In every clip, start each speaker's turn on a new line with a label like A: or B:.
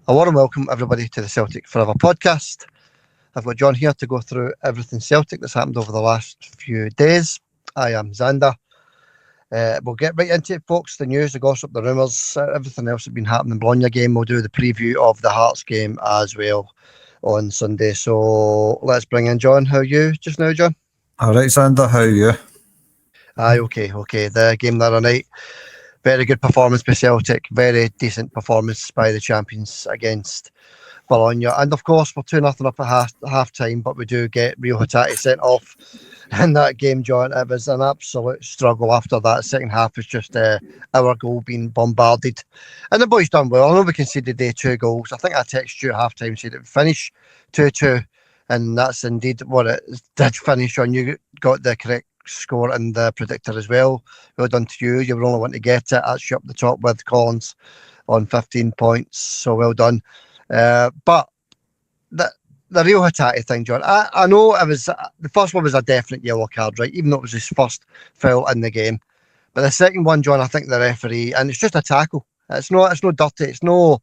A: A warm welcome, everybody, to the Celtic Forever podcast. I've got John here to go through everything Celtic that's happened over the last few days. I am Xander. We'll get right into it, folks. The news, the gossip, the rumours, everything else that's been happening. Bologna game. We'll do the preview of the Hearts game as well on Sunday. So let's bring in John. How are you just now, John?
B: All right, Xander. How are you?
A: Aye, okay. The game the other night. Very good performance by Celtic. Very decent performance by the champions against Bologna. And of course, we're 2-0 up at half time, but we do get Rio Hatate sent off in that game, John. It was an absolute struggle after that. Second half was just our goal being bombarded. And the boys done well. I know we conceded 2 goals. I think I texted you at half time, said it would finish 2-2. And that's indeed what it did finish on. You got the correct score and the predictor as well. Well done to you. You were only one to get it. That's you up the top with Collins on 15 points. So well done. But the Rio Hatate thing, John, I know it was the first one was a definite yellow card, right? Even though it was his first foul in the game. But the second one, John, I think the referee, and it's just a tackle. It's no dirty. It's no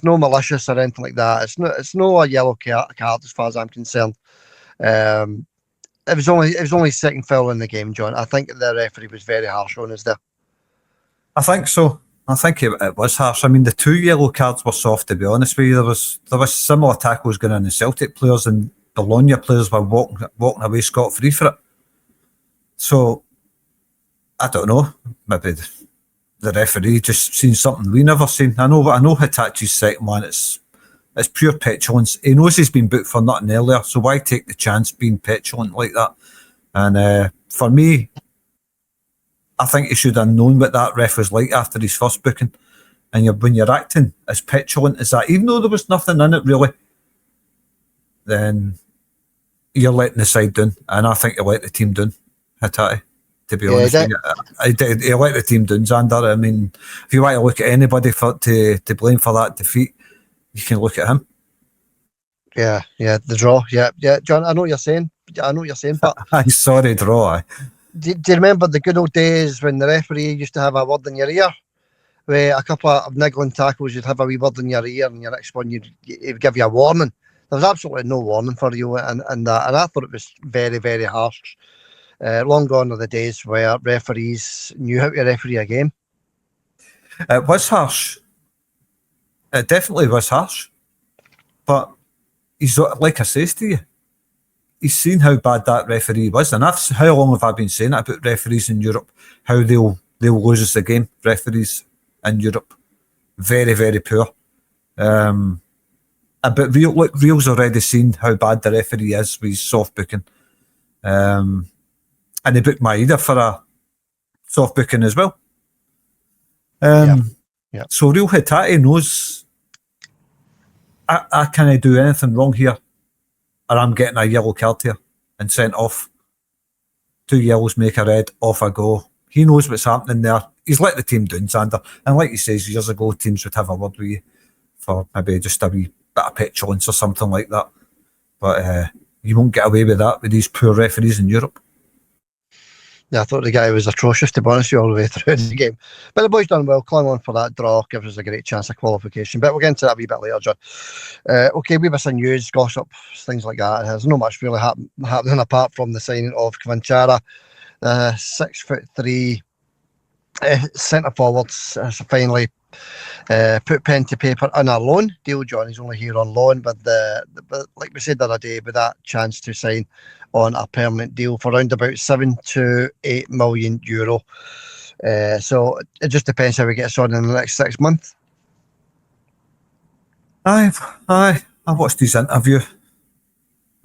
A: malicious or anything like that. It's no a yellow card as far as I'm concerned. It was only second foul in the game, John. I think the referee was very harsh on us there.
B: I think so. I think it was harsh. I mean, the 2 yellow cards were soft, to be honest with you. There was similar tackles going on in Celtic players, and Bologna players were walking away scot-free for it. So, I don't know. Maybe the referee just seen something we never seen. I know Hitachi's second one. It's pure petulance. He knows he's been booked for nothing earlier, so why take the chance being petulant like that? And for me, I think he should have known what that ref was like after his first booking. And when you're acting as petulant as that, even though there was nothing in it really, then you're letting the side down. And I think he let the team down, Hitati, to be honest with you. He let the team down, Xander. I mean, if you want to look at anybody to blame for that defeat, you can look at him.
A: Yeah, the draw. Yeah, John, I know what you're saying. But
B: I'm sorry, draw.
A: Do you remember the good old days when the referee used to have a word in your ear? Where a couple of niggling tackles, you'd have a wee word in your ear, and your next one, he'd give you a warning. There was absolutely no warning for you and that. And I thought it was very, very harsh. Long gone are the days where referees knew how to referee a game.
B: It was harsh. It definitely was harsh. But he's, like I says to you, he's seen how bad that referee was. And how long have I been saying that about referees in Europe? How they'll lose us the game. Referees in Europe. Very, very poor. But Real's already seen how bad the referee is with his soft booking. And he booked Maeda for a soft booking as well.
A: Yeah.
B: So Real Hatate knows I can't do anything wrong here, or I'm getting a yellow card here and sent off. 2 yellows make a red, off I go. He knows what's happening there. He's let the team down, Xander. And like he says, years ago, teams would have a word with you for maybe just a wee bit of petulance or something like that. But you won't get away with that with these poor referees in Europe.
A: Yeah, I thought the guy was atrocious, to be honest with you, all the way through the game. But the boys done well, clung on for that draw, gives us a great chance of qualification. But we'll get into that a wee bit later, John. Okay, we have some news, gossip, things like that. There's not much really happening apart from the signing of Kvanchara, 6'3" centre forwards, has finally put pen to paper on a loan deal, John. He's only here on loan, but like we said the other day, with that chance to sign on a permanent deal for around about 7 to 8 million euro. So it just depends how he gets on in the next 6 months.
B: I watched his interview,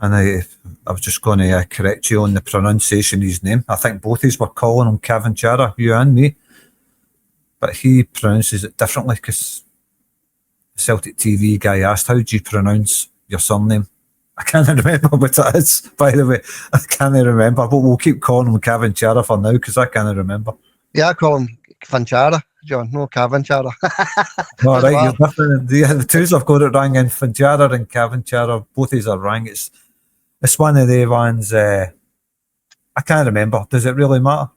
B: and I was just going to correct you on the pronunciation of his name. I think both of us were calling him Kvanchara, you and me, but he pronounces it differently because the Celtic TV guy asked, how do you pronounce your surname? I can't remember what it is, by the way. I can't remember, but we'll keep calling him Kvanchara for now because I can't remember.
A: Yeah, I call him Kvanchara, John, no Kvanchara.
B: All right, you're different. The twos have got it wrong, and Kvanchara and Kvanchara, both of us are wrong. It's one of the ones, I can't remember. Does it really matter?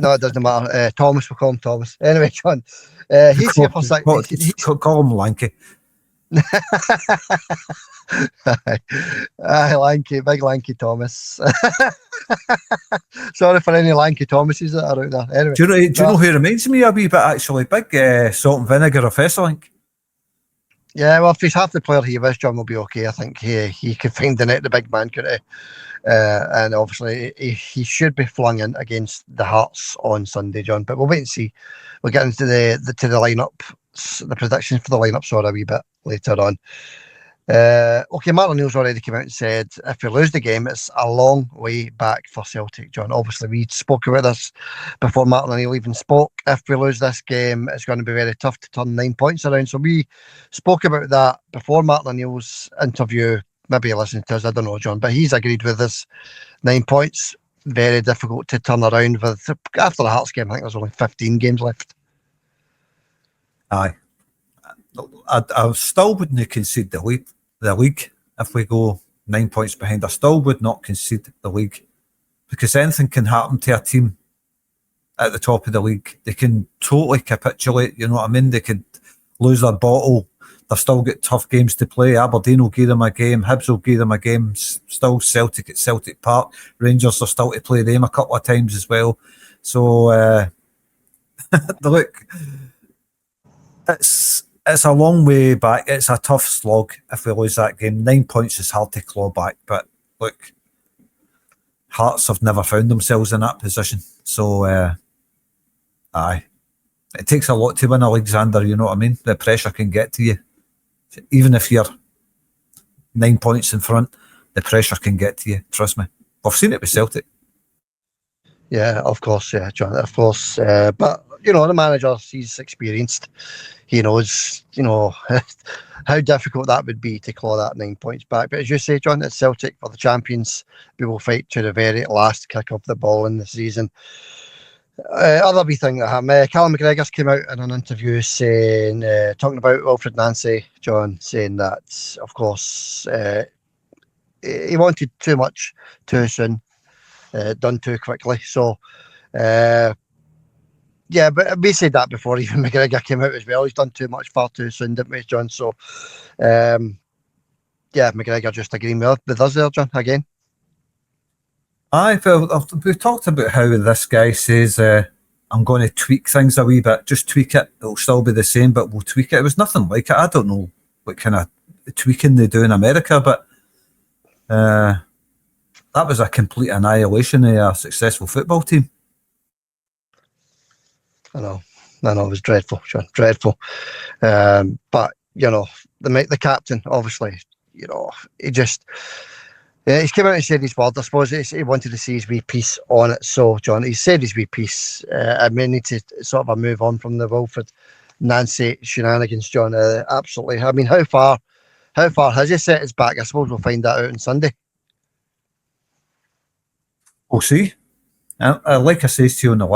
A: No, it doesn't matter. Thomas, we'll call him Thomas. Anyway, John, he's here for 6
B: Call him Lanky.
A: Lanky, big lanky Thomas. Sorry for any lanky Thomases that are out there. Anyway,
B: Do you know who reminds me a wee bit actually? Big salt and vinegar of Esselink.
A: yeah, well, if he's half the player he was, John will be okay. I think he could find the net, the big man, could he? And obviously he should be flung in against the Hearts on Sunday, John. But we'll wait and see. We'll get into the lineup, the predictions for the lineup, a wee bit later on. Okay, Martin O'Neill's already came out and said if we lose the game, it's a long way back for Celtic, John. Obviously, we spoke about this before Martin O'Neill even spoke. If we lose this game, it's going to be very tough to turn 9 points around. So we spoke about that before Martin O'Neill's interview. Maybe you're listening to us, I don't know, John, but he's agreed with us. 9 points, very difficult to turn around with. After the Hearts game, I think there's only 15 games left.
B: Aye. I still wouldn't concede the league if we go 9 points behind. I still would not concede the league because anything can happen to a team at the top of the league. They can totally capitulate, you know what I mean? They could lose their bottle. They've still got tough games to play. Aberdeen will give them a game. Hibs will give them a game. Still Celtic at Celtic Park. Rangers are still to play them a couple of times as well. So, look, it's a long way back. It's a tough slog if we lose that game. 9 points is hard to claw back. But look, Hearts have never found themselves in that position. So, aye. It takes a lot to win a league, Xander, you know what I mean? The pressure can get to you. Even if you're 9 points in front, the pressure can get to you. Trust me. I've seen it with Celtic.
A: Yeah, of course, yeah, John, of course. But, you know, the manager, he's experienced. He knows, you know, how difficult that would be to claw that 9 points back. But as you say, John, it's Celtic for the champions. We will fight to the very last kick of the ball in the season. Other wee thing that happened, Callum McGregor's came out in an interview saying, talking about Wilfred Nancy, John, saying that, of course, he wanted too much too soon, done too quickly. So, yeah, but we said that before even McGregor came out as well. He's done too much far too soon, didn't we, John? So, yeah, McGregor just agreeing with us there, John, again.
B: Aye, well, we've talked about how this guy says, I'm going to tweak things a wee bit. Just tweak it. It'll still be the same, but we'll tweak it. It was nothing like it. I don't know what kind of tweaking they do in America, but that was a complete annihilation of a successful football team.
A: I know, it was dreadful, John, dreadful. But, you know, the captain, obviously, you know, he just... Yeah, he's come out and said his word. I suppose he wanted to see his wee piece on it. So, John, he said his wee piece. I may need to sort of move on from the Wilfred Nancy shenanigans, John. Absolutely. I mean, how far has he set his back? I suppose we'll find that out on Sunday.
B: We'll see. Like I said to you on the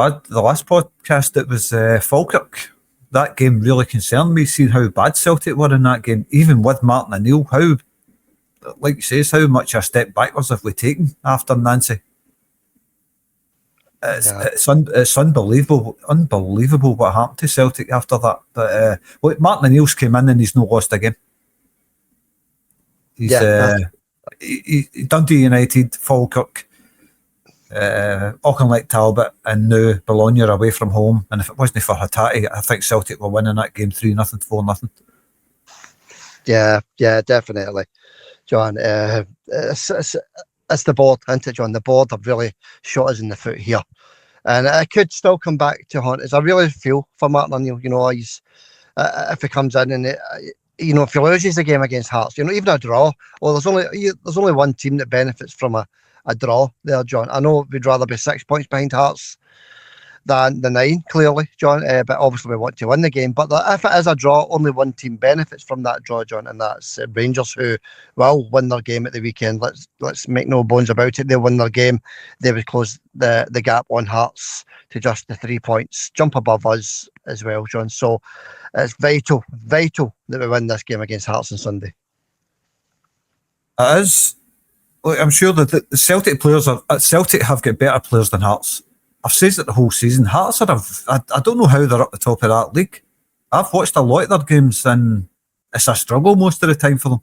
B: last podcast, it was Falkirk. That game really concerned me, seeing how bad Celtic were in that game, even with Martin O'Neill. How, like you say, how much a step backwards have we taken after Nancy? It's unbelievable what happened to Celtic after that. But look, Martin O'Neill's came in and he's not lost a game. He's Dundee United, Falkirk, Auchinleck Talbot, and now Bologna are away from home. And if it wasn't for Hattati, I think Celtic were winning that game 3-0, 4-0.
A: Yeah, definitely, John. It's the board, isn't it, John? The board have really shot us in the foot here, and it could still come back to haunt us. I really feel for Martin O'Neill. You know, he's if he comes in and you know, if he loses the game against Hearts, you know, even a draw. Well, there's only one team that benefits from a draw there, John. I know we'd rather be 6 points behind Hearts than the 9, clearly, John. But obviously we want to win the game. But if it is a draw, only one team benefits from that draw, John, and that's Rangers, who will win their game at the weekend. Let's make no bones about it. They'll win their game. They would close the gap on Hearts to just the 3 points, jump above us as well, John. So it's vital that we win this game against Hearts on Sunday.
B: It is. Look, I'm sure that the Celtic players Celtic have got better players than Hearts. I've said it the whole season. Hearts I don't know how they're up the top of that league. I've watched a lot of their games and it's a struggle most of the time for them.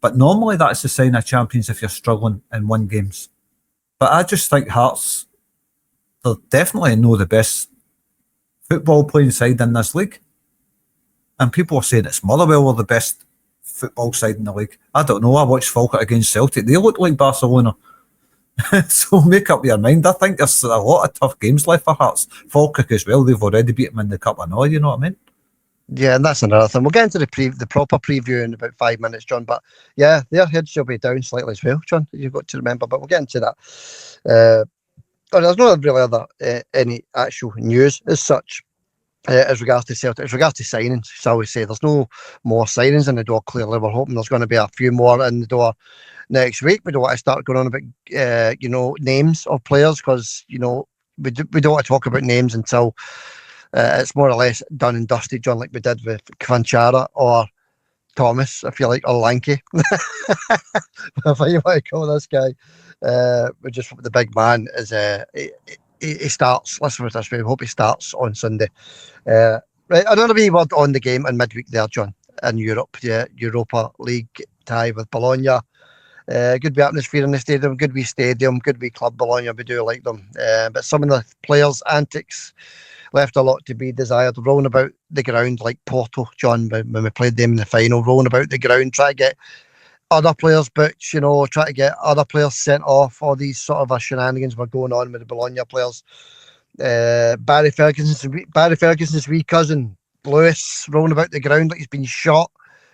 B: But normally that's a sign of champions if you're struggling in win games. But I just think Hearts, they're definitely no the best football playing side in this league. And people are saying it's Motherwell are the best football side in the league. I don't know. I watched Falkirk against Celtic. They look like Barcelona. So make up your mind. I think there's a lot of tough games left for Hearts. Falkirk as well. They've already beat them in the Cup and all, you know what I mean?
A: Yeah, and that's another thing. We'll get into the proper preview in about 5 minutes, John. But yeah, their heads shall be down slightly as well, John. You've got to remember. But we'll get into that. There's not really other any actual news as such as regards to Celtic. As regards to signings, so I always say there's no more signings in the door. Clearly, we're hoping there's going to be a few more in the door next week. We don't want to start going on about names of players because we don't want to talk about names until it's more or less done and dusted, John, like we did with Kvanchara or Thomas, if you like, or Lanky. Whatever you want to call this guy. We just hope the big man is he starts. Let's put it this way. We hope he starts on Sunday. Right, another wee word on the game in midweek there, John, in Europe. Yeah, Europa League tie with Bologna. Good wee atmosphere in the stadium, good wee stadium, good wee club Bologna. We do like them. But some of the players' antics left a lot to be desired. Rolling about the ground like Porto, John, when we played them in the final, rolling about the ground, trying to get other players booked, trying to get other players sent off. All these sort of shenanigans were going on with the Bologna players. Barry Ferguson's wee cousin, Lewis, rolling about the ground like he's been shot,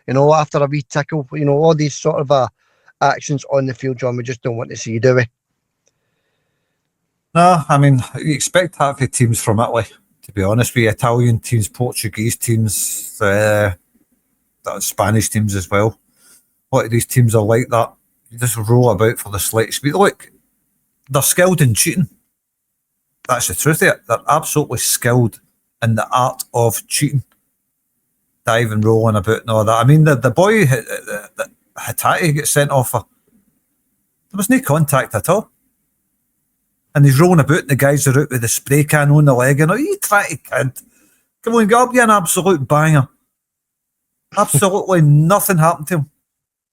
A: after a wee tickle. All these sort of actions on the field, John, we just don't want to see, do we?
B: No, I mean, you expect that for teams from Italy, to be honest with you. Italian teams, Portuguese teams, Spanish teams as well. A lot of these teams are like that. You just roll about for the slightest speed. Look, they're skilled in cheating. That's the truth of it. They're absolutely skilled in the art of cheating. Diving, rolling about and all that. I mean, the boy that Hatate gets sent off for, there was no contact at all. And he's rolling about and the guys are out with the spray can on the leg and you try to kid. Come on, go up, you an absolute banger. Absolutely nothing happened to him.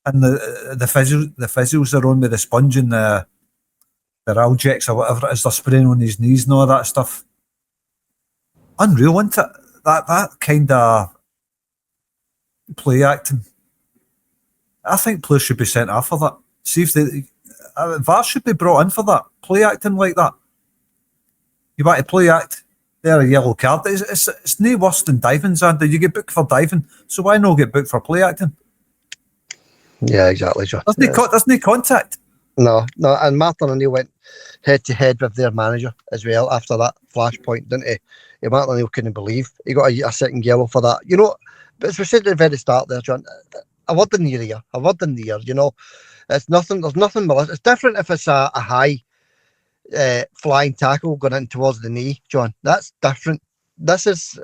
B: And the physios are on with the sponge and the Algex or whatever it is, they're spraying on his knees and all that stuff. Unreal, isn't it? That kind of play acting. I think players should be sent off for that. See if VAR should be brought in for that. Play acting like that. You want to play act, there a yellow card. It's no worse than diving, Xander. You get booked for diving, so why not get booked for play acting?
A: Yeah, exactly, John.
B: There's no contact.
A: No, and Martin O'Neill went head to head with their manager as well after that flashpoint, didn't he? Martin O'Neill couldn't believe he got a second yellow for that. But as we said at the very start there, John, a word in the ear, it's nothing. There's nothing malicious. It's different if it's a high flying tackle going in towards the knee, John. That's different. This is,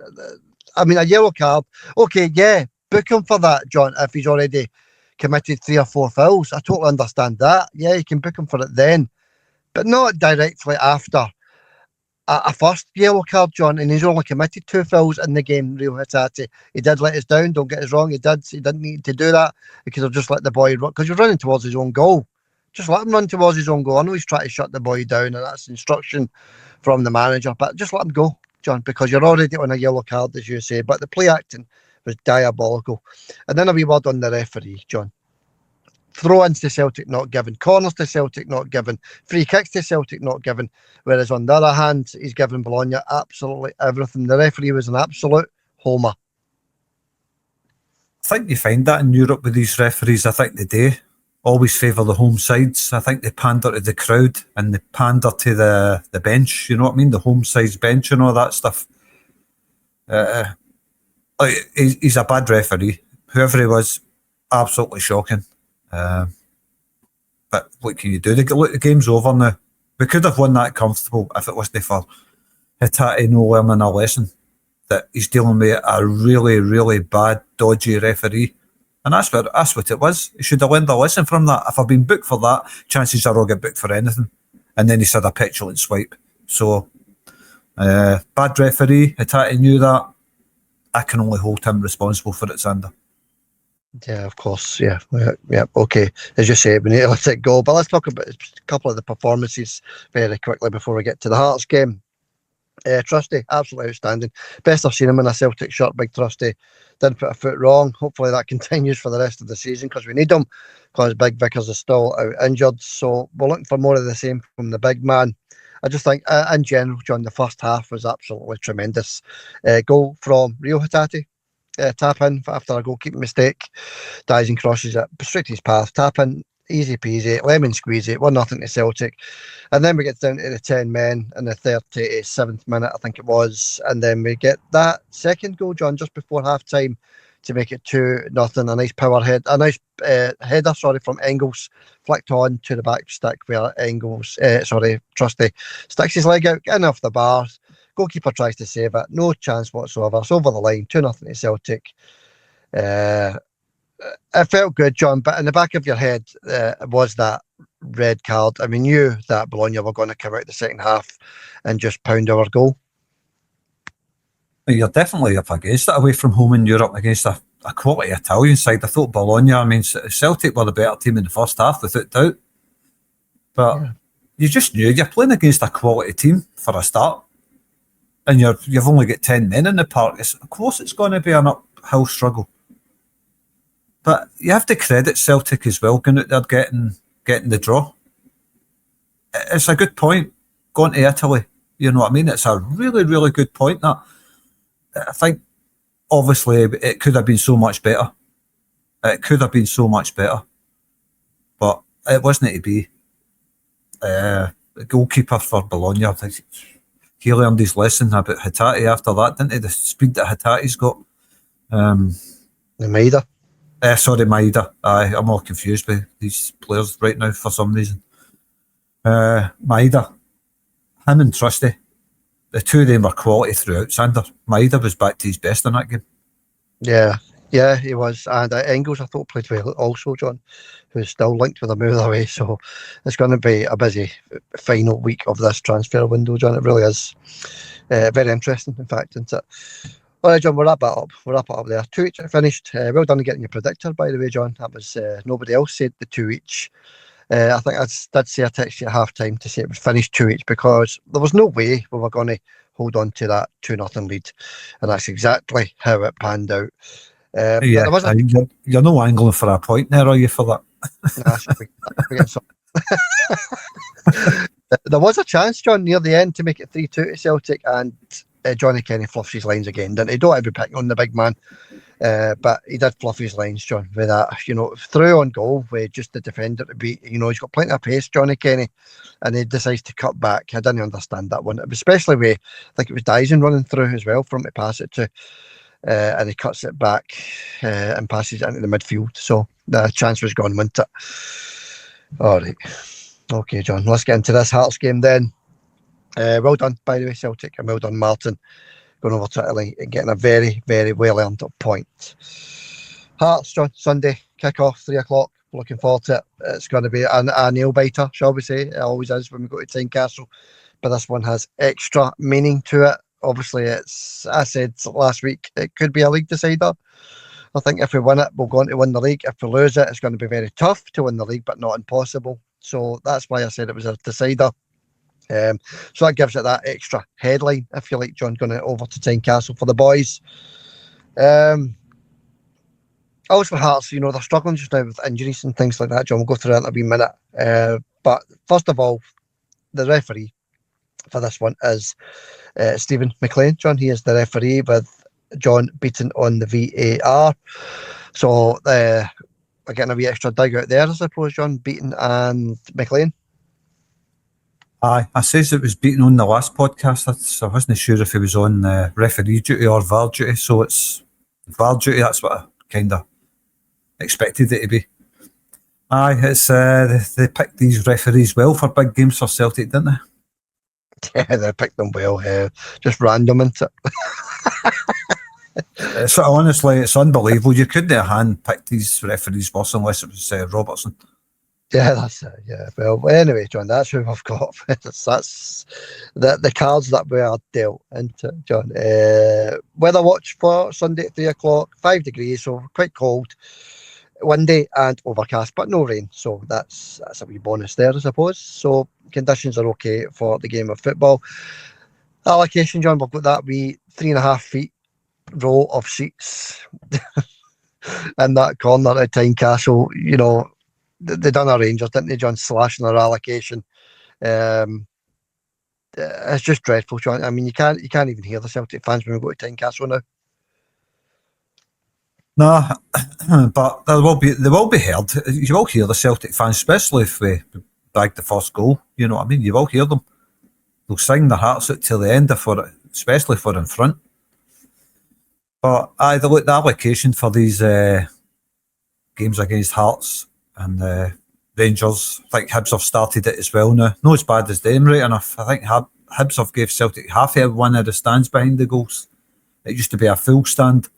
A: a yellow card. Okay, yeah, book him for that, John. If he's already committed 3 or 4 fouls, I totally understand that. Yeah, you can book him for it then, but not directly after a first yellow card, John. And he's only committed 2 fouls in the game. Rio Hatate, he did let us down. Don't get us wrong, he didn't need to do that because I've just let the boy run, because you're running towards his own goal. Just let him run towards his own goal. I know he's trying to shut the boy down, and that's instruction from the manager, but just let him go, John, because you're already on a yellow card, as you say. But the play acting was diabolical. And then a wee word on the referee, John. Throw-ins to Celtic not given, corners to Celtic not given, free kicks to Celtic not given, whereas on the other hand, he's given Bologna absolutely everything. The referee was an absolute homer.
B: I think you find that in Europe with these referees. I think they do always favour the home sides. I think they pander to the crowd and they pander to the bench, you know what I mean? The home side's bench and all that stuff. He's a bad referee. Whoever he was, absolutely shocking. But what can you do? The game's over now. We could have won that comfortable if it wasn't for Hatate no learning a lesson that he's dealing with a really, really bad, dodgy referee. And that's what it was. He should have learned a lesson from that. If I've been booked for that, chances are I'll get booked for anything. And then he said a petulant swipe. So, bad referee. Hatate knew that. I can only hold him responsible for it, Xander.
A: Yeah, of course. Yeah. Okay. As you say, we need to let it go. But let's talk about a couple of the performances very quickly before we get to the Hearts game. Trusty, absolutely outstanding. Best I've seen him in a Celtic shirt, big Trusty. Didn't put a foot wrong. Hopefully that continues for the rest of the season because we need him because Big Vickers is still out injured. So we're looking for more of the same from the big man. I just think, in general, John, the first half was absolutely tremendous. Goal from Rio Hatate. Tap in after a goalkeeping mistake. Dies and crosses it straight to his path. Tap in, easy peasy, lemon squeezy, 1-0 to Celtic. And then we get down to the 10 men in the 37th minute, I think it was. And then we get that second goal, John, just before half time to make it 2-0. A nice header, from Engels, flicked on to the back stick where Trusty sticks his leg out, getting off the bar. Goalkeeper tries to save it, no chance whatsoever. It's over the line, 2-0 to Celtic. It felt good, John, but in the back of your head was that red card. I mean, knew that Bologna were going to come out the second half and just pound our goal.
B: You're definitely up against it away from home in Europe against a quality Italian side. I thought Bologna, I mean, Celtic were the better team in the first half, without doubt. But you just knew you're playing against a quality team for a start. And you've only got 10 men in the park. Of course it's going to be an uphill struggle. But you have to credit Celtic as well, going out there getting the draw. It's a good point, going to Italy. You know what I mean? It's a really, really good point. That I think, obviously, it could have been so much better. It could have been so much better. But it wasn't to be. The goalkeeper for Bologna, I think he learned his lesson about Hatate after that, didn't he? The speed that Hatate's got.
A: The Maida.
B: Sorry, Maida. I'm all confused with these players right now for some reason. Maida, him and Trusty, the two of them were quality throughout. Sander, Maida was back to his best in that game.
A: Yeah, he was. And Engels, I thought, played well also, John, who's still linked with a move away. So it's going to be a busy final week of this transfer window, John. It really is. Very interesting, in fact, isn't it? All right, John, we'll wrap it up. We'll wrap it up there. 2 each finished. Well done getting your predictor, by the way, John. That was nobody else said the 2 each. I think I did say I texted you at half time to say it was finished 2 each because there was no way we were going to hold on to that 2-0 lead. And that's exactly how it panned out.
B: You're no angling for a point there, are you, for that?
A: There was a chance, John, near the end to make it 3-2 to Celtic, and Johnny Kenny fluffs his lines again, didn't he? Don't ever pick on the big man, but he did fluff his lines, John, with that, through on goal with just the defender to beat. He's got plenty of pace, Johnny Kenny, and he decides to cut back. I didn't understand that one, especially with, I think it was Dyson running through as well for him to pass it to. And he cuts it back and passes it into the midfield. So the chance was gone, wasn't it? All right. Okay, John, let's get into this Hearts game then. Well done, by the way, Celtic, and well done, Martin, going over to Italy and getting a very, very well-earned point. Hearts, John, Sunday, kick-off, 3 o'clock. Looking forward to it. It's going to be a nail-biter, shall we say. It always is when we go to Tynecastle. But this one has extra meaning to it. Obviously, it's, I said last week, it could be a league decider. I think if we win it, we're going to win the league. If we lose it, it's going to be very tough to win the league, but not impossible. So that's why I said it was a decider. So that gives it that extra headline, if you like, John, going over to Tynecastle for the boys. Also for Hearts, they're struggling just now with injuries and things like that, John. We'll go through that in a wee minute. But first of all, the referee for this one is Stephen McLean, John. He is the referee with John Beaton on the VAR. So we're getting a wee extra dig out there, I suppose, John Beaton and McLean.
B: Aye, I says it was Beaton on the last podcast, so I wasn't sure if he was on referee duty or VAR duty. So it's VAR duty, that's what I kind of expected it to be. Aye, it's they picked these referees well for big games for Celtic, didn't they?
A: Yeah, they picked them well. Just random, isn't it?
B: Honestly, it's unbelievable. You couldn't have hand-picked these referees worse unless it was Robertson.
A: Yeah, that's it. Yeah. Well, anyway, John, that's who we've got. That's the cards that we are dealt into, John. Weather watch for Sunday at 3 o'clock, 5 degrees, so quite cold. windy and overcast, but no rain. So that's a wee bonus there, I suppose. So conditions are okay for the game of football. Allocation, John, we've got that wee 3.5 feet row of seats in that corner at Tynecastle. You know, they done our Rangers, didn't they, John, slashing our allocation. It's just dreadful, John. I mean, you can't even hear the Celtic fans when we go to Tynecastle now.
B: No, but they will be heard. You will hear the Celtic fans, especially if we bag the first goal. You know what I mean? You will hear them. They'll sing their hearts out till the end, especially for in front. But the allocation for these games against Hearts and Rangers, I think Hibs have started it as well now. Not as bad as them, right enough. I think Hibs have gave Celtic half of one of the stands behind the goals. It used to be a full stand.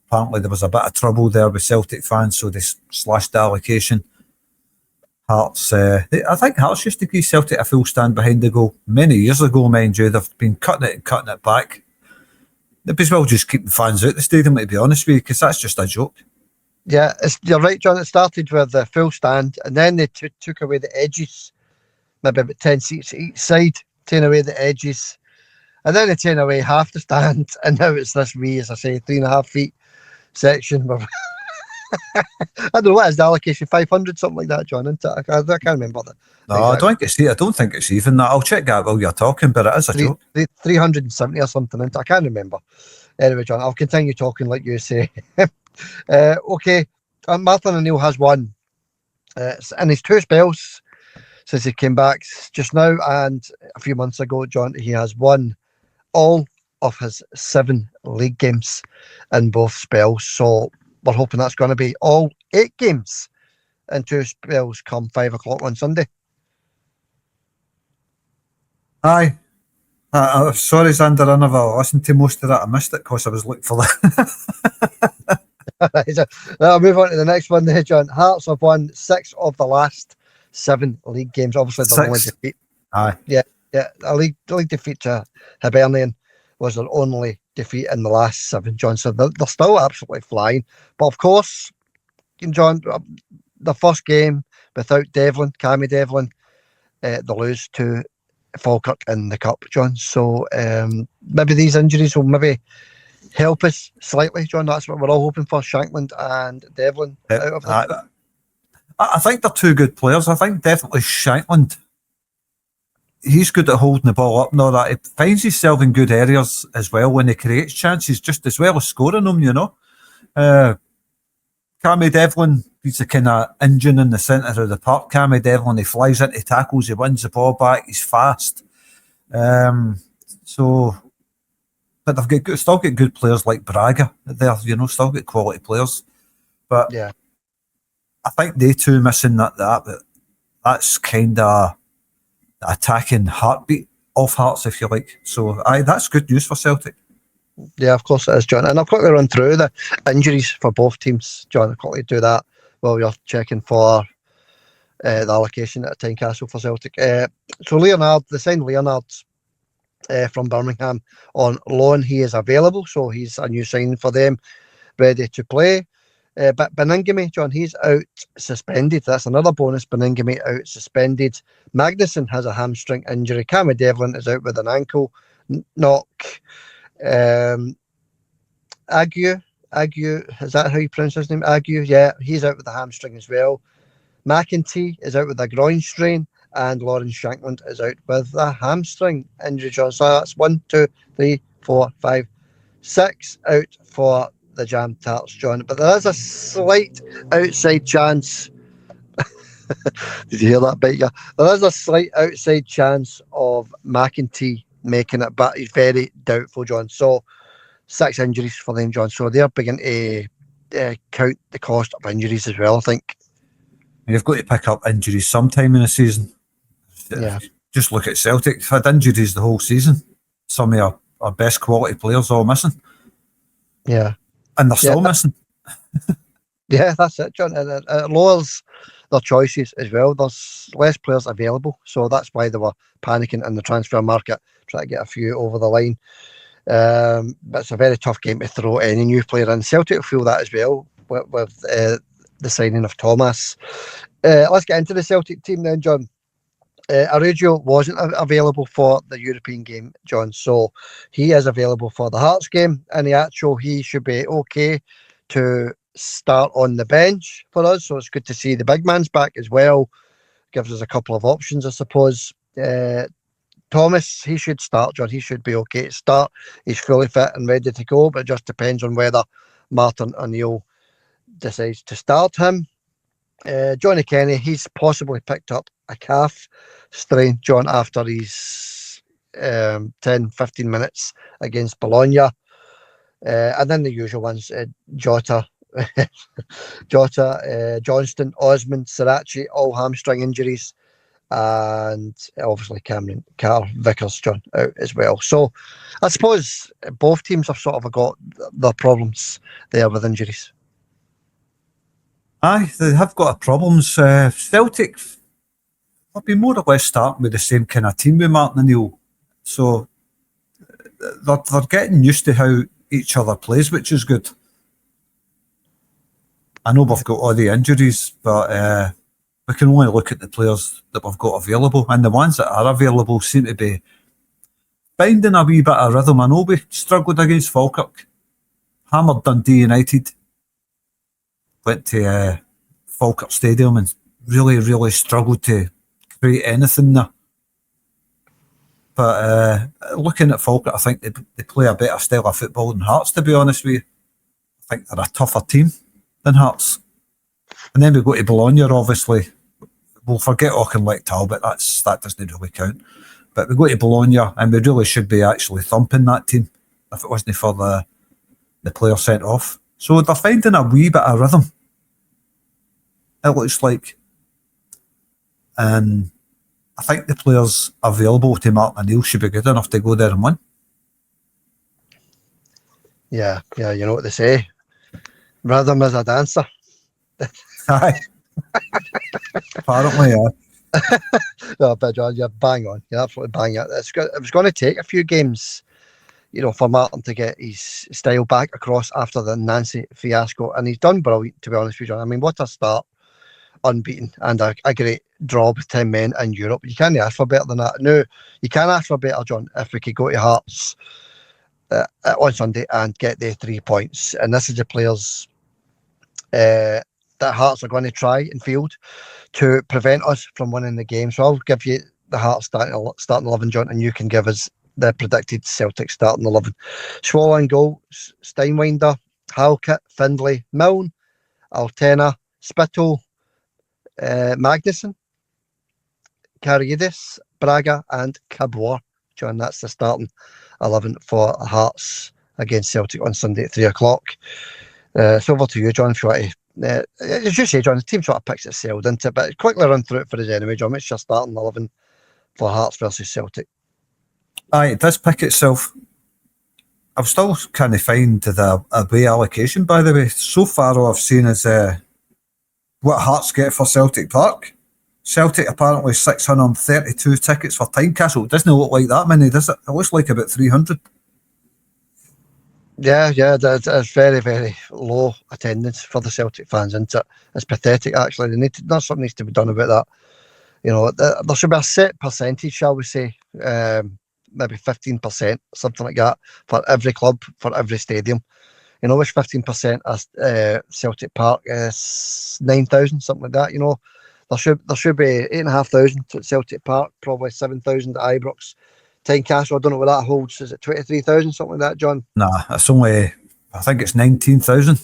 B: Apparently there was a bit of trouble there with Celtic fans, so they slashed the allocation. Hearts, I think Hearts used to give Celtic a full stand behind the goal many years ago, mind you. They've been cutting it back. They'd as well just keep the fans out the stadium, to be honest with you, because that's just a joke.
A: Yeah, you're right, John. It started with the full stand, and then they took away the edges, maybe about 10 seats each side, taking away the edges, and then they taken away half the stand, and now it's this wee, as I say, 3.5 feet section. I don't know what is the allocation, 500, something like that, John. Isn't it? I can't remember that.
B: No, I don't think it's even that. I'll check that while you're talking, but it is a joke.
A: 370 or something. I can't remember. Anyway, John, I'll continue talking like you say. Okay, Martin O'Neill has won in his 2 spells since he came back just now, and a few months ago, John, he has won all of his 7 league games in both spells. So we're hoping that's going to be all 8 games in 2 spells come 5 o'clock on Sunday.
B: Aye. Sorry, Xander, I never listened to most of that. I missed it because I was looking for that.
A: I'll move on to the next one there, John. Hearts have won 6 of the last 7 league games. Obviously, the only defeat.
B: Aye.
A: Yeah. A league defeat to Hibernian was their only defeat in the last 7, John. So they're still absolutely flying. But of course, John, the first game without Devlin, Cammy Devlin, they lose to Falkirk in the cup, John. So maybe these injuries will maybe help us slightly, John. That's what we're all hoping for. Shankland and Devlin out of that.
B: I think they're 2 good players. I think definitely Shankland, he's good at holding the ball up and all that. He finds himself in good areas as well when he creates chances, just as well as scoring them, you know. Cammy Devlin, he's the kind of engine in the centre of the park. Cammy Devlin, he flies into tackles, he wins the ball back, he's fast. But they've still got good players like Braga there, you know, still got quality players. But
A: yeah,
B: I think they 2 missing that's kind of the attacking heartbeat of Hearts, if you like. So that's good news for Celtic.
A: Yeah, of course it is, John. And I'll quickly run through the injuries for both teams, John. I'll quickly do that while you're checking for the allocation at Tynecastle for Celtic. So Leonard, they signed Leonard from Birmingham on loan. He is available, so he's a new signing for them, ready to play. But Beningame, John, he's out suspended. That's another bonus. Beningame out suspended. Magnuson has a hamstring injury. Cammy Devlin is out with an ankle knock. Ague, is that how you pronounce his name? Ague, yeah, he's out with a hamstring as well. McEntee is out with a groin strain, and Lawrence Shankland is out with a hamstring injury, John. So that's 1, 2, 3, 4, 5, 6 out for the Jam Tarts, John. But there is a slight outside chance. Did you hear that, bite? Yeah, there is a slight outside chance of McEntee making it, but he's very doubtful, John. So 6 injuries for them, John. So they're beginning to count the cost of injuries as well, I think.
B: You've got to pick up injuries sometime in the season.
A: Yeah.
B: Just look at Celtic. They've had injuries the whole season. Some of our best quality players all missing.
A: Yeah.
B: And they're still missing.
A: Yeah, that's it, John. And it lowers their choices as well. There's less players available. So that's why they were panicking in the transfer market, trying to get a few over the line. But it's a very tough game to throw any new player in. Celtic feel that as well with the signing of Thomas. Let's get into the Celtic team then, John. Araujo wasn't available for the European game, John, so he is available for the Hearts game. In the actual, he should be okay to start on the bench for us, so it's good to see the big man's back as well. Gives us a couple of options, I suppose. Thomas, he should start, John. He should be okay to start. He's fully fit and ready to go, but it just depends on whether Martin O'Neill decides to start him. Johnny Kenny, he's possibly picked up a calf strain, John, after his 10-15 minutes against Bologna. And then the usual ones, Jota, Johnston, Osman, Sirachi, all hamstring injuries. And obviously Carl Vickers, John, out as well. So I suppose both teams have sort of got their problems there with injuries.
B: Aye, they have got problems. Celtic have been more or less starting with the same kind of team with Martin O'Neill. So they're getting used to how each other plays, which is good. I know we've got all the injuries, but we can only look at the players that we've got available, and the ones that are available seem to be finding a wee bit of rhythm. I know we struggled against Falkirk, hammered Dundee United, went to Falkirk Stadium and really struggled to create anything there. But looking at Falkirk, I think they play a better style of football than Hearts, to be honest with you. I think they're a tougher team than Hearts. And then we go to Bologna, obviously. We'll forget Auchinleck Talbot, that doesn't really count. But we go to Bologna and we really should be actually thumping that team if it wasn't for the player sent off. So they're finding a wee bit of rhythm, it looks like. And I think the players available to Martin O'Neill should be good enough to go there and win.
A: Yeah, you know what they say. Rhythm is a dancer.
B: Aye. Apparently, yeah.
A: No, but John, you're bang on. You're absolutely bang on. It was going to take a few games, for Martin to get his style back across after the Nancy fiasco, and he's done brilliant, to be honest with you, John. I mean, what a start. Unbeaten and a great draw with 10 men in Europe. You can't ask for better than that. No, you can't ask for better, John, if we could go to Hearts on Sunday and get the 3 points. And this is the players that Hearts are going to try and field to prevent us from winning the game. So I'll give you the Hearts starting 11, John, and you can give us the predicted Celtic starting 11. Swallow goal, Steinwinder, Halkett, Findlay, Milne, Altena, Spittle, Magnuson, Kariadis, Braga and Cabor. John, that's the starting 11 for Hearts against Celtic on Sunday at 3 o'clock. So over to you, John, if you want to. As you say, John, the team sort of picks itself, doesn't it? But quickly run through it for us anyway, John. What's your starting 11 for Hearts versus Celtic?
B: Aye, it does pick itself. I'm still trying to find the away allocation, by the way. So far, all I've seen is what Hearts get for Celtic Park. Celtic apparently 632 tickets for Tynecastle. It doesn't look like that many, does it? It looks like about 300.
A: Yeah, it's very, very low attendance for the Celtic fans, isn't it? It's pathetic, actually. There's something needs to be done about that. There should be a set percentage, shall we say, maybe 15%, something like that, for every club, for every stadium. Which 15% as Celtic Park is 9,000, something like that. There should be 8,500 at Celtic Park, probably 7,000 at Ibrox. Tynecastle, I don't know what that holds. Is it 23,000, something like that, John?
B: Nah, it's only, I think it's 19,000.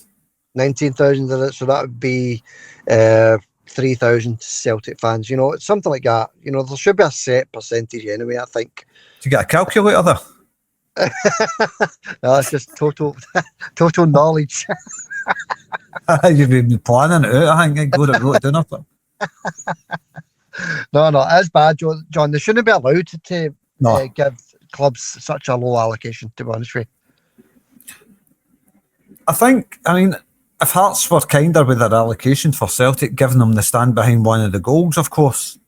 A: 19,000 in it, so that would be 3,000 Celtic fans. It's something like that. There should be a set percentage anyway, I think.
B: Do you get a calculator there?
A: No, it's just total knowledge.
B: You've been planning it out. I think I wrote it down.
A: No, it's bad, John. They shouldn't be allowed to give clubs such a low allocation, to be honest with you.
B: I mean, if Hearts were kinder with their allocation for Celtic, giving them the stand behind one of the goals, of course,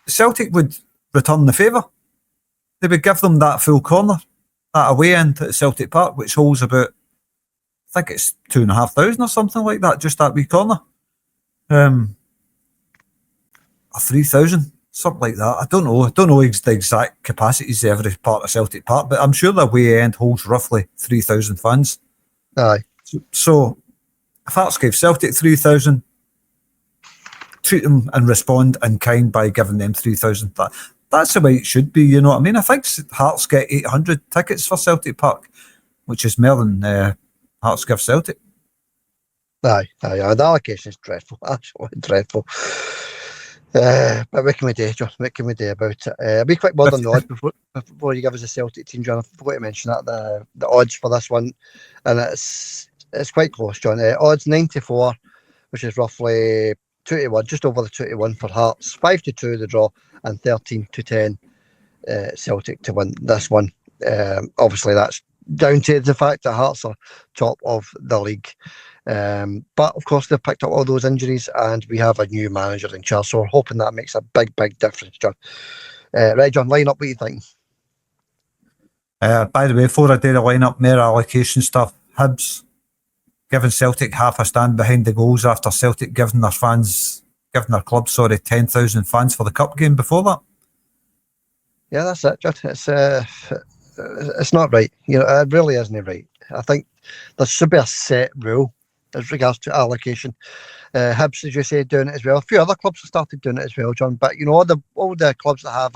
B: Celtic would return the favour. They would give them that full corner, that away end at Celtic Park, which holds about, I think it's 2,500 or something like that, just that wee corner. A 3,000, something like that. I don't know. I don't know the exact capacities of every part of Celtic Park, but I'm sure the away end holds roughly 3,000 fans.
A: Aye.
B: So if Hearts gave Celtic 3,000, treat them and respond in kind by giving them 3,000. That's the way it should be, you know what I mean? I think Hearts get 800 tickets for Celtic Park, which is more than Hearts give Celtic.
A: Aye. The allocation is dreadful, absolutely dreadful. But what can we do, John? What can we do about it? A wee quick word on the odds before you give us a Celtic team, John. I forgot to mention that the odds for this one, and it's quite close, John. Odds 94, which is roughly 2-1, just over the 2-1 for Hearts, 5-2 the draw, and 13-10 Celtic to win this one. Obviously, that's down to the fact that Hearts are top of the league. But of course, they've picked up all those injuries, and we have a new manager in charge, so we're hoping that makes a big difference, John. Right, John, line up, what do you think?
B: By the way, before I do the line-up, mere allocation stuff, Hibs giving Celtic half a stand behind the goals after Celtic giving their club 10,000 fans for the cup game before that. Yeah,
A: that's it, John. It's not right. You know, it really isn't right. I think there should be a set rule as regards to allocation. Hibs, as you say, doing it as well. A few other clubs have started doing it as well, John. But you know, all the clubs that have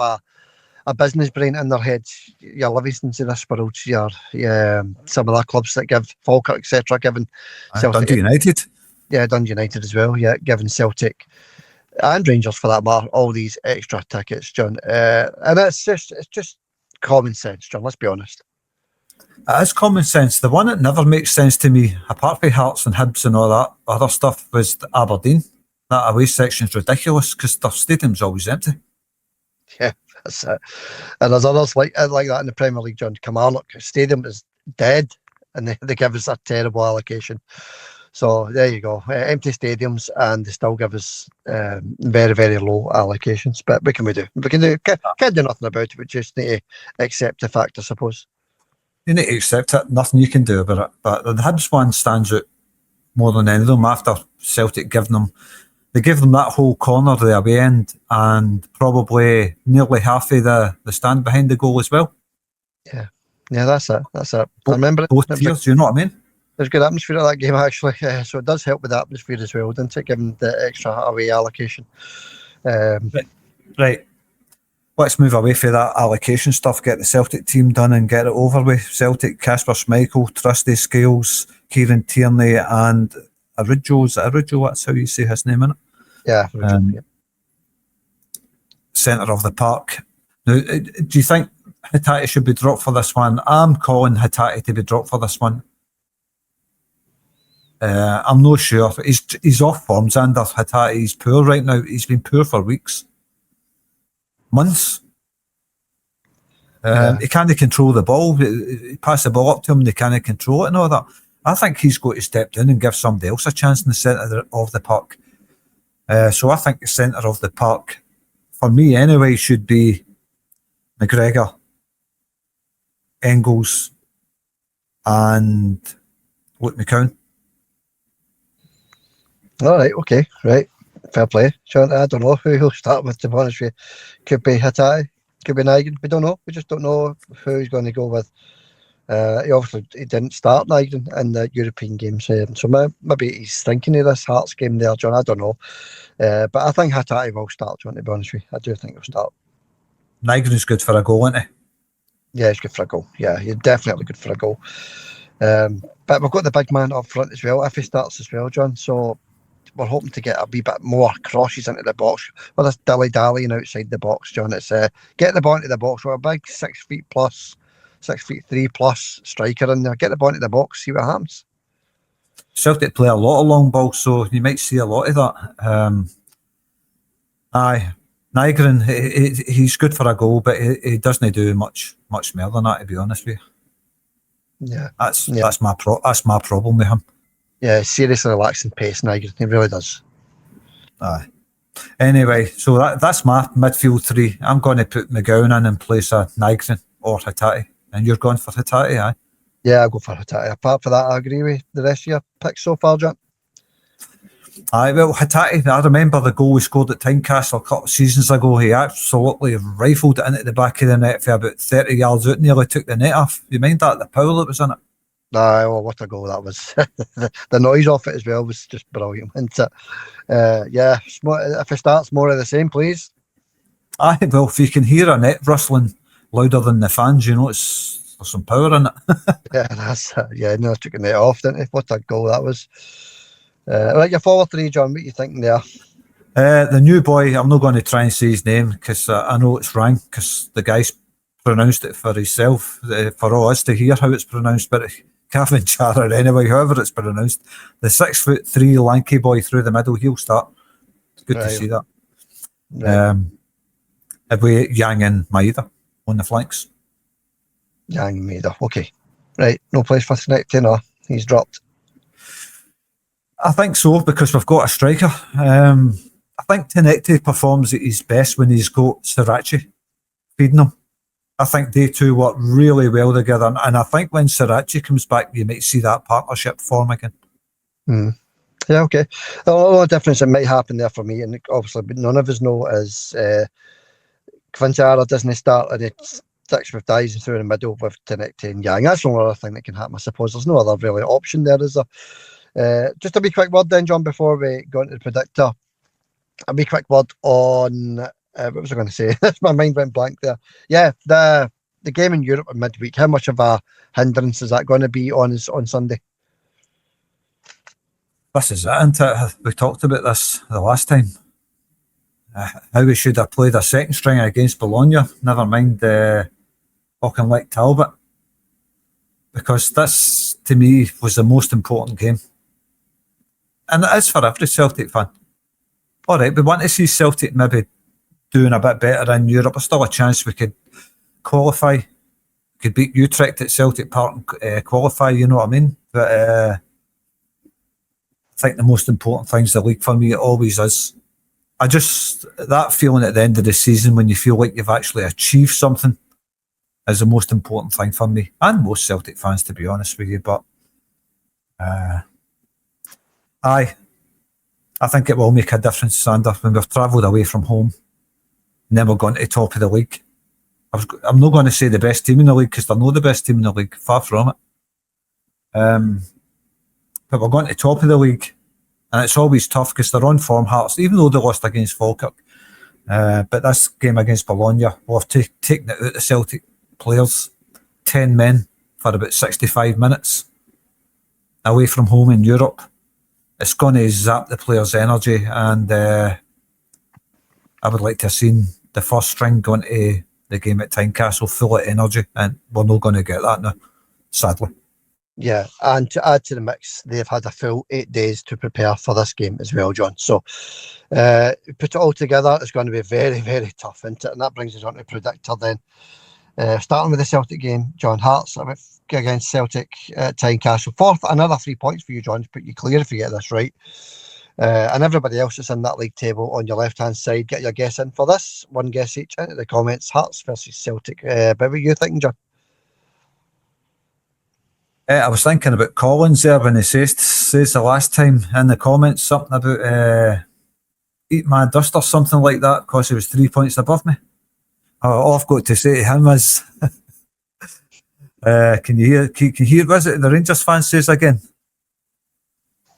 A: a business brain in their heads, your Livingston's in this world, some of the clubs that give Falkirk, etc., giving Celtic,
B: Dundee United.
A: Yeah, Dundee United as well. Yeah, giving Celtic and Rangers for that matter all these extra tickets, John. And it's just common sense, John. Let's be honest.
B: It is common sense. The one that never makes sense to me, apart from Hearts and Hibs and all that other stuff, was Aberdeen. That away section's ridiculous because their stadium's always empty.
A: Yeah, that's it. And there's others like that in the Premier League, John. Kilmarnock Stadium is dead, and they give us a terrible allocation. So there you go. Empty stadiums, and they still give us very, very low allocations. But what can we do? Can't do nothing about it. We just need to accept the fact, I suppose.
B: You need to accept it. Nothing you can do about it. But the Hibs one stands out more than any of them after Celtic giving them. They give them that whole corner of the away end and probably nearly half of the stand behind the goal as well.
A: Yeah, that's it. I remember it.
B: Both tiers, you know what I mean?
A: There's good atmosphere at that game, actually. So it does help with the atmosphere as well, doesn't it? Given the extra away allocation.
B: Right. Let's move away from that allocation stuff, get the Celtic team done and get it over with. Celtic, Casper Schmeichel, Trusty Scales, Kieran Tierney and Arijo. Is it Arijo? That's how you say his name, isn't it?
A: Yeah.
B: Centre of the park. Now, do you think Hatate should be dropped for this one? I'm calling Hatate to be dropped for this one. I'm not sure. He's off form, Xander Hatate. He's poor right now. He's been poor for weeks. Months. He can't control the ball. He pass the ball up to him and they can't control it and all that. I think he's got to step down and give somebody else a chance in the centre of the park. So I think the centre of the park, for me anyway, should be McGregor, Engels and Luke McCown.
A: All right, okay, right. Fair play. Sean, I don't know who he'll start with, to be honest with you. Could be Hatate, could be Nygren. We don't know. We just don't know who he's going to go with. He didn't start Nygren in the European games. So maybe he's thinking of this Hearts game there, John. I don't know. But I think Hatate will start, John, to be honest with you. I do think he'll start.
B: Nygren's good for a goal, isn't he?
A: Yeah, he's good for a goal. Yeah, he's definitely good for a goal. But we've got the big man up front as well, if he starts as well, John. So we're hoping to get a wee bit more crosses into the box. Well, this dilly-dallying outside the box, John. It's getting the ball into the box. We're a big 6 feet plus, 6'3" plus striker in there. Get the ball into the box, see what happens.
B: Celtic play a lot of long balls, so you might see a lot of that. Nygren, he's good for a goal, but he doesn't do much more than that, to be honest with you.
A: Yeah,
B: that's my problem with him.
A: Yeah, seriously relaxing pace, Nygren. He really does.
B: Aye. Anyway, so that's my midfield three. I'm going to put McGowan in place of Nygren or Hatate. And you're going for Hatate, aye?
A: Yeah, I'll go for Hatate. Apart from that, I agree with the rest of your picks so far, John.
B: Aye, well, Hatate, I remember the goal we scored at Tynecastle a couple of seasons ago. He absolutely rifled it into the back of the net for about 30 yards out, nearly took the net off. You mind that? The power that was in it.
A: Aye, well, what a goal that was. The noise off it as well was just brilliant, wasn't it? Yeah, if it starts more of the same, please.
B: Aye, well, if you can hear a net rustling louder than the fans, you know there's some power in it.
A: Yeah, no, took the net off, didn't he? What a goal that was. Right, your forward three, John, what are you thinking there?
B: The new boy, I'm not going to try and say his name because I know it's wrong because the guy's pronounced it for himself, for all us to hear how it's pronounced, but Kevin Charrer anyway, however it's pronounced. The 6'3" lanky boy through the middle, he'll start. It's good to see that.
A: Right.
B: Have we Yang and Maeda on the flanks?
A: Yang Maeda, okay. Right, no place for Snecty, no. He's dropped.
B: I think so, because we've got a striker. I think Tenecte performs at his best when he's got Srirachi feeding him. I think they two work really well together, and I think when Srirachi comes back, you might see that partnership form again.
A: Yeah, okay. The only difference that might happen there for me, and obviously none of us know, is Quintana doesn't start and it sticks with Dyes through the middle with Tenecte and Yang. That's the only other thing that can happen, I suppose. There's no other really option there, is there? Just a wee quick word then, John, before we go into the predictor. A wee quick word on what was I going to say? My mind went blank there. Yeah, the game in Europe in midweek. How much of a hindrance is that going to be on Sunday?
B: This is it, isn't it? We talked about this the last time. How we should have played a second string against Bologna. Never mind fucking like Talbot. Because this, to me, was the most important game. And it is for every Celtic fan. All right, we want to see Celtic maybe doing a bit better in Europe. There's still a chance we could qualify. We could beat Utrecht at Celtic Park and qualify, you know what I mean? But I think the most important thing's the league for me. It always is. That feeling at the end of the season when you feel like you've actually achieved something is the most important thing for me. And most Celtic fans, to be honest with you. But I think it will make a difference, Sander, when we've travelled away from home and then we're going to the top of the league. I'm not going to say the best team in the league because they're not the best team in the league, far from it. But we're going to the top of the league and it's always tough because they're on form, Hearts, even though they lost against Falkirk. But this game against Bologna, we'll have taken it out the Celtic players, 10 men for about 65 minutes away from home in Europe. It's going to zap the players' energy, and I would like to have seen the first string going to the game at Tynecastle full of energy, and we're not going to get that now, sadly.
A: Yeah, and to add to the mix, they've had a full 8 days to prepare for this game as well, John. So put it all together, it's going to be very, very tough, isn't it? And that brings us on to predictor then. Starting with the Celtic game, John, Hearts against Celtic at Tynecastle. Fourth, another 3 points for you, John, to put you clear if you get this right. And everybody else that's in that league table on your left-hand side, get your guess in for this. One guess each into the comments. Hearts versus Celtic. But what are you thinking, John?
B: I was thinking about Collins there when he says the last time in the comments something about eat my dust or something like that because he was 3 points above me. All I've got to say to him is, can you hear, was it the Rangers fan says again?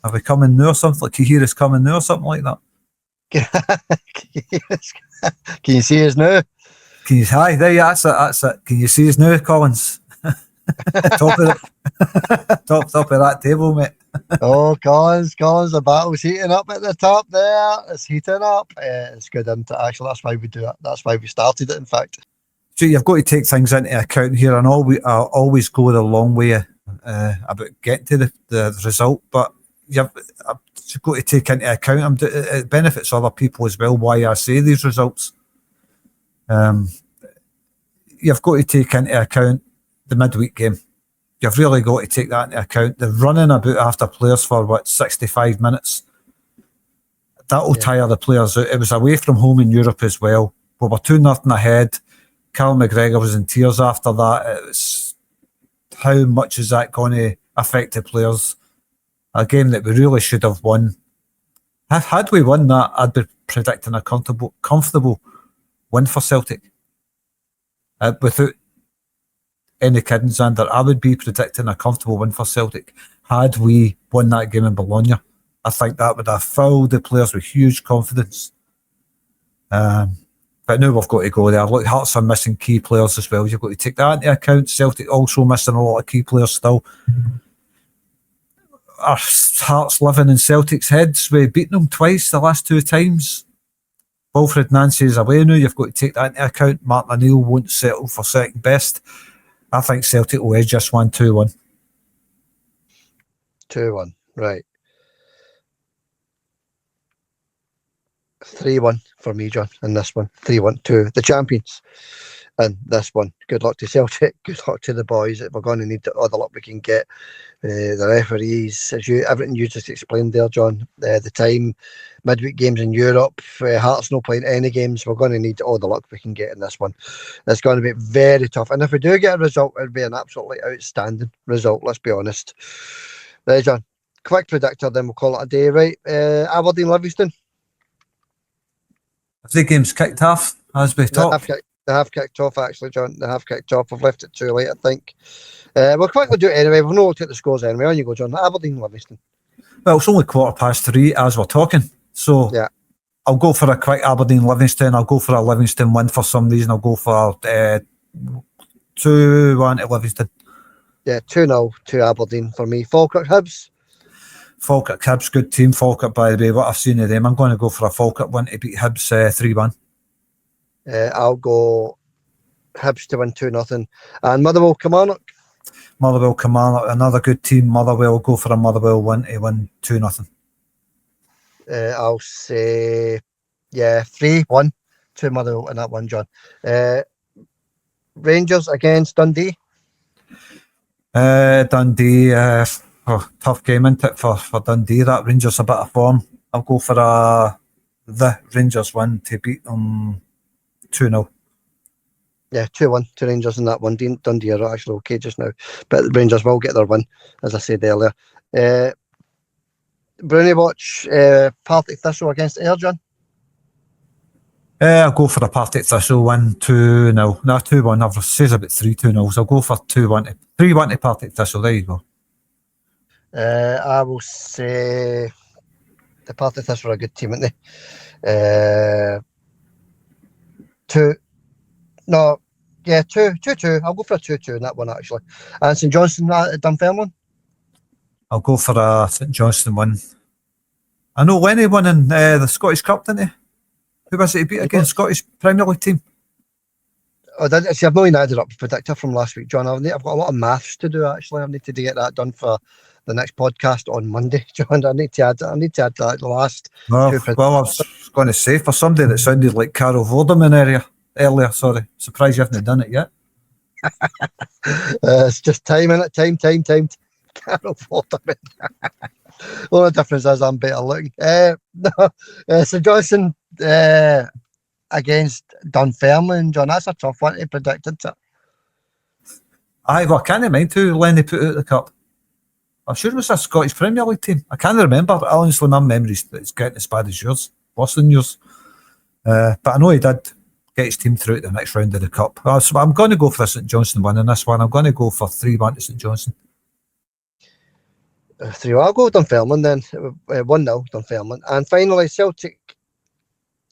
B: Are we coming now or something? Like, can you hear us coming now or something like that?
A: Can you see us now?
B: Hi, there you are, that's it. Can you see us now, Collins? top of that table, mate.
A: Oh, Collins, the battle's heating up at the top there. It's heating up. It's good, isn't it? Actually, that's why we do it. That's why we started it, in fact. So
B: you've got to take things into account here, and I always go the long way about getting to the result, but you've got to take into account it benefits other people as well why I say these results. You've got to take into account the midweek game. You've really got to take that into account. The running about after players for 65 minutes. That'll tire the players out. It was away from home in Europe as well. We were 2-0 ahead. Cal McGregor was in tears after that. It's how much is that going to affect the players? A game that we really should have won. Had we won that, I'd be predicting a comfortable win for Celtic. Without any kidding, Xander, I would be predicting a comfortable win for Celtic had we won that game in Bologna. I think that would have filled the players with huge confidence. But now we've got to go there. Look, Hearts are missing key players as well. You've got to take that into account. Celtic also missing a lot of key players still. Our hearts living in Celtic's heads. We've beaten them twice the last 2 times. Wilfred Nancy is away now. You've got to take that into account. Martin O'Neill won't settle for second best. I think Celtic will edge just 1-2-1.
A: 2-1, right. 3-1 for me, John, in this one. 3-1 to the champions in this one. Good luck to Celtic. Good luck to the boys. We're going to need all the luck we can get. The referees, everything you just explained there, John. The time, midweek games in Europe, Hearts not playing any games. We're going to need all the luck we can get in this one. It's going to be very tough. And if we do get a result, it'll be an absolutely outstanding result, let's be honest. Right, John. Quick predictor, then we'll call it a day, right? Aberdeen Livingston.
B: Have the games kicked off as we talk?
A: They have kicked off, actually, John. They have kicked off. We've left it too late, I think. We'll quickly do it anyway. We've not looked at the scores anyway. On you go, John. Aberdeen Livingston.
B: Well, it's only 3:15 as we're talking. So
A: yeah.
B: I'll go for a quick Aberdeen Livingston. I'll go for a Livingston win for some reason. I'll go for 2-1 to Livingston.
A: Yeah, 2-0 to Aberdeen for me. Falkirk Hibs.
B: Falkirk Hibs, good team. Falkirk, by the way, what I've seen of them, I'm going to go for a Falkirk win to beat Hibs 3-1.
A: I'll go Hibs to win 2-0. And Motherwell Kilmarnock.
B: Motherwell Kilmarnock, another good team. Motherwell, go for a Motherwell win to win 2-0.
A: I'll say, 3-1 to Motherwell in that one, John. Rangers against Dundee.
B: Dundee, tough game, isn't it, for Dundee? That Rangers a bit of form. I'll go for the Rangers win to beat them 2-0.
A: Yeah, 2-1 to Rangers in that one. Dundee are actually okay just now, but Rangers will get their win, as I said earlier. Brownie Watch, Partick Thistle against Ayr, John.
B: I'll go for a Partick Thistle win 2-0. No, 2-1. I've said about 3-2-0, so I'll go for 3-1 to Partick Thistle. There you go.
A: I will say the Partick Thistle are a good team, aren't they? 2-2. I'll go for a 2-2 in that one, actually. And St Johnstone at Dunfermline.
B: I'll go for a St Johnstone win. I know Lenny won in the Scottish Cup, didn't he? Who was it he beat against Scottish Premier League team?
A: Oh, see, I've not even added up the predictor from last week, John. I've got a lot of maths to do, actually. I need to get that done for the next podcast on Monday, John. I need to add that the last.
B: Well, I was going to say, for somebody that sounded like Carol Vorderman earlier, sorry. Surprised you haven't done it yet.
A: It's just time, innit? Time. Carol Vorderman. The only difference is I'm better looking. St Johnstone against Dunfermline, John. That's a tough one to predict, isn't it?
B: I can't mind who Lenny put out the cup. I'm sure it was a Scottish Premier League team. I can't remember, but honestly, my memories it's getting as bad as yours, worse than yours. But I know he did get his team through to the next round of the cup. So I'm going to go for a St Johnstone win in this one. I'm going to go for 3-1 to St Johnstone.
A: 3-1. I'll go Dunfermline then. 1-0 Dunfermline. And finally, Celtic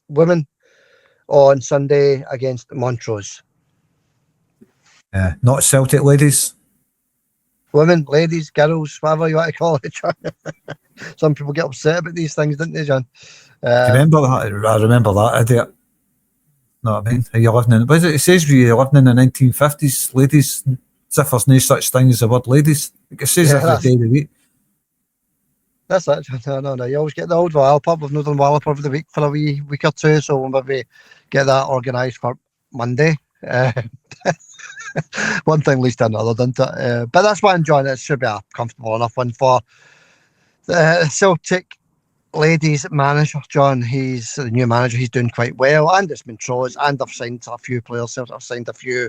A: women on Sunday against Montrose.
B: Not Celtic ladies.
A: Women, ladies, girls, whatever you want to call it, John. Some people get upset about these things, don't they, John?
B: Remember that? I remember that idiot. Know what I mean? Are you living in? What is it? It says you're living in the 1950s, ladies. As if there's no such thing as the word ladies. It says every day of the week.
A: That's it. No. You always get the old Wallop up. We've not done Wallop over the week for a week or two, so we'll maybe get that organised for Monday. One thing leads to another, doesn't it? But that's one, John. It should be a comfortable enough one for the Celtic ladies manager, John. He's the new manager. He's doing quite well, and it's Montrose, and they've signed a few players. I've signed a few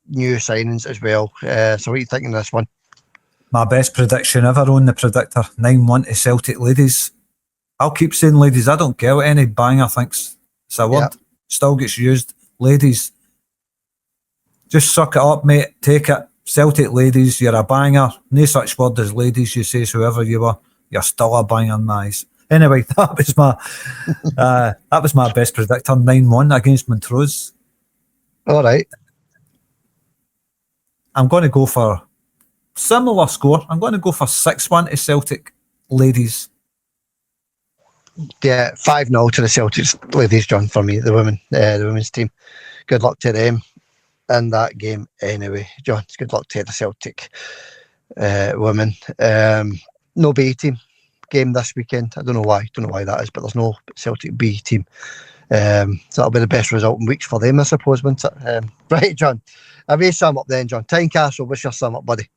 A: new signings as well. So what are you thinking of this one?
B: My best prediction ever on the predictor, 9-1 to Celtic ladies. I'll keep saying ladies. I don't care what any banger thinks. It's a word.
A: Yep.
B: Still gets used. Ladies. Just suck it up, mate. Take it. Celtic ladies, you're a banger. No such word as ladies, you say, whoever you were. You're still a banger in my eyes. Anyway, that was my best predictor, 9-1 against Montrose.
A: All right.
B: I'm going to go for similar score. I'm going to go for 6-1 to Celtic ladies.
A: Yeah, 5-0 to the Celtics ladies, John, for me, the women's team. Good luck to them in that game anyway, John. Good luck to the Celtic women. No B team game this weekend. I don't know why that is, but there's no Celtic B team. So that'll be the best result in weeks for them, I suppose, won't it? Right, John. Have you sum up then, John? Tynecastle, what's your sum up, buddy?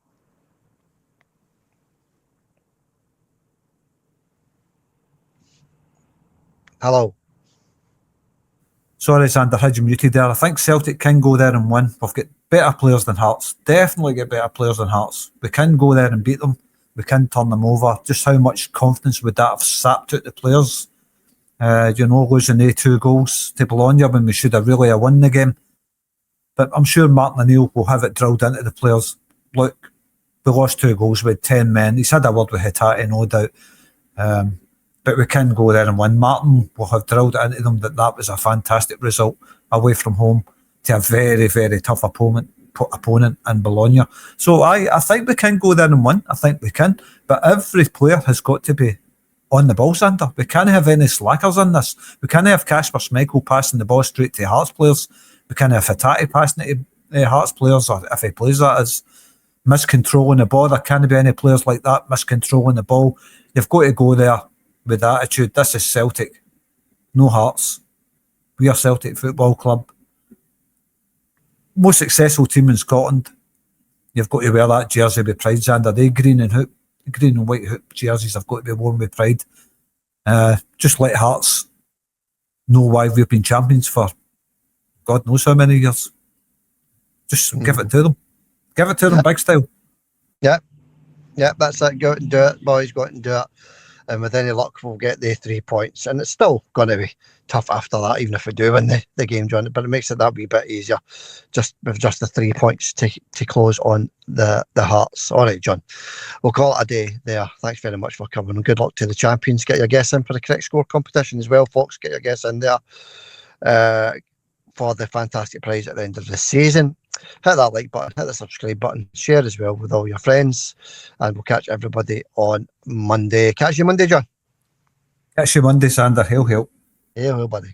A: Hello.
B: Sorry, Sander, had you muted there. I think Celtic can go there and win. We've got better players than Hearts. Definitely get better players than Hearts. We can go there and beat them. We can turn them over. Just how much confidence would that have sapped out the players? Losing the 2 goals to Bologna when we should have really won the game. But I'm sure Martin O'Neill will have it drilled into the players. Look, we lost 2 goals with 10 men. He's had a word with Hatate, no doubt. But we can go there and win. Martin will have drilled it into them that was a fantastic result away from home to a very, very tough opponent in Bologna. So I think we can go there and win. I think we can. But every player has got to be on the ball, Sander. We can't have any slackers in this. We can't have Kasper Schmeichel passing the ball straight to Hearts players. We can't have Hatate passing it to Hearts players, or if he plays that as miscontrolling the ball. There can't be any players like that miscontrolling the ball. You've got to go there with attitude. This is Celtic, no Hearts. We are Celtic Football Club. Most successful team in Scotland. You've got to wear that jersey with pride, Xander. They green and white hoop jerseys have got to be worn with pride. Just let Hearts know why we've been champions for God knows how many years. Just give it to them. Give it to them, big style.
A: Yeah, that's it. Go out and do it, boys. Go out and do it. And with any luck, we'll get the 3 points. And it's still going to be tough after that, even if we do win the game, John. But it makes it that wee bit easier, just with just the 3 points to close on the Hearts. All right, John. We'll call it a day there. Thanks very much for coming. And good luck to the champions. Get your guess in for the correct score competition as well, folks. Get your guess in there for the fantastic prize at the end of the season. Hit that like button, hit the subscribe button, share as well with all your friends, and we'll catch everybody on Monday. Catch you Monday, John.
B: Catch you Monday, Sander. Hail, hail.
A: Hail, hail, buddy.